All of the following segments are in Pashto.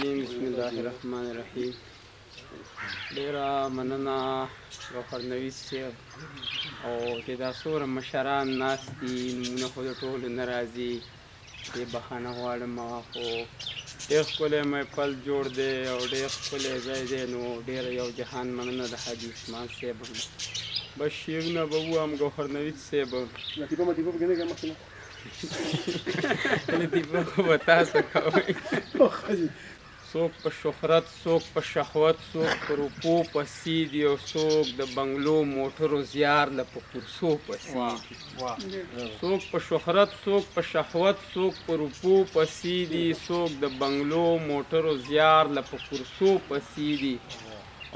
الرجیم بسم الله الرحمن الرحیم. ډیره مننه ګوهر نویس صاحب او چې دا څومره مشران ناست دي نومونه خو د ټولو نه راځي، دې بخښنه غواړم. خو ډېر ښکلی محفل جوړ دی او ډېر ښکلی ځای دی، نو ډېره یو جهان مننه د حاجي عثمان صاحب. بس شعرونه به ووایم ګوهر نویس صاحب. لطیفه خو به تاسو کوئ. څوک په شهرت، څوک په شهوت، څوک په روپو پسې دي او څوک د بنګلو موټرو زیار له په کورسو پسې دي. څوک په شهرت، څوک په شهوت، څوک په روپو پسې دي، څوک د بنګلو موټرو زیار له په کورسو پسې دي.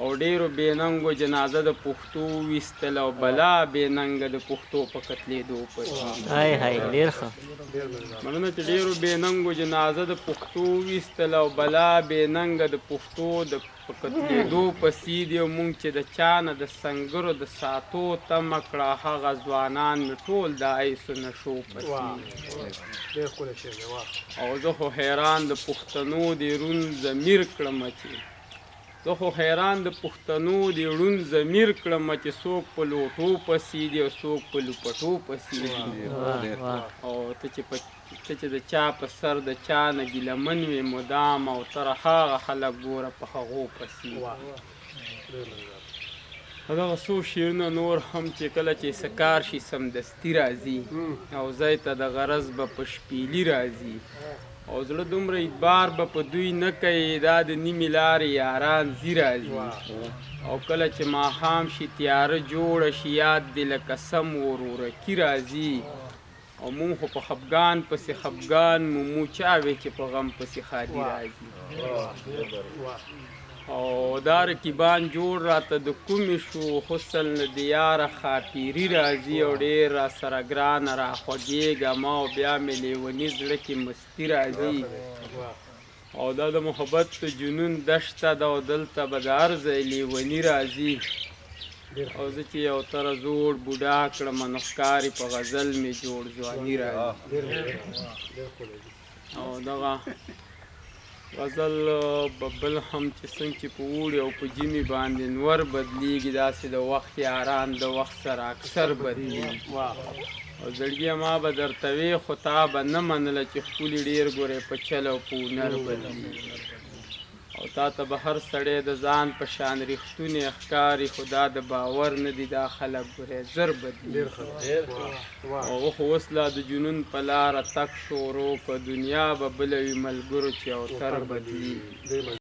او ډېرو بېننګو جنازه د پښتو ویستل او بلا بېننګه د پښتو په قتلېدو پسې دي. ډېر ښه مننه چې ډېرو بېننګو جنازه د پښتو ویستل او بلا بېننګه د پښتو د په قتلېدو پسې دي. او مونږ چې د چا نه د سنګرو د ساتو تمه کړه، هغه ځوانان مې ټول د ایسو نشو پسې دي. او زه خو حیران د پښتنو د روڼ ضمیر کړمه چې زه خو حیران د پښتنو د روڼ ضمیر کړمه چې څوک په لوټو پسې دي او څوک په لوپټو پسې دي. او ته چې د چا په سر د چا نه ګیلمن وې مدام، او تر هغه خلک ګوره په هغو پسې دي. دغه څو شعرونه نور هم چې کله چې سکار شي سمدستي راځي، او ځای ته د غرض به په شپیلي راځي. او زړه دومره اعتبار به په دوی نه کوي، دا د نیمې لارې یاران ځي راځي. او کله چې ماښام شي تیاره جوړه شي، یاد دې لکه سم ورورکي راځي. او مونږ خو په خفګان پسې خفګان مومو، چا وی چې په غم پسې ښادي راځي. او دا رقیبان جوړ راته د کومې شو، حسن له د یاره خاپیري راځي. او ډېر را سره ګرانه را خوږېږه ما، او بیا مې لیوني زړه کې مستي راځي. او دا د محبت د جنون دشته ده، او دلته به د هر ځای لیوني راځي. او زه چې یو تره زوړ بوډا کړمه، نو ښکاري په غزل مې جوړ ځواني راځي. او دغه غزل به بل هم چې څنګه چې په اوړي او په ژمي باندې نور بدلیږي، داسې د وخت یاران د وخت سره اکثر بدلیږي. او زړګیه ما به درته وې خو تا به نه منله چې ښکلي ډېر ګورې په چل او په هنر بدلیږي. او تا ته به هر سړی د ځان په شان رښتونی ښکاري، خو دا د باور نه دي دا خلک ګورې زر بدلیږي. او خو اوس لا د جنون په لاره تک شورو، په دنیا به بله وي ملګرو چې اوتر بدلیږي.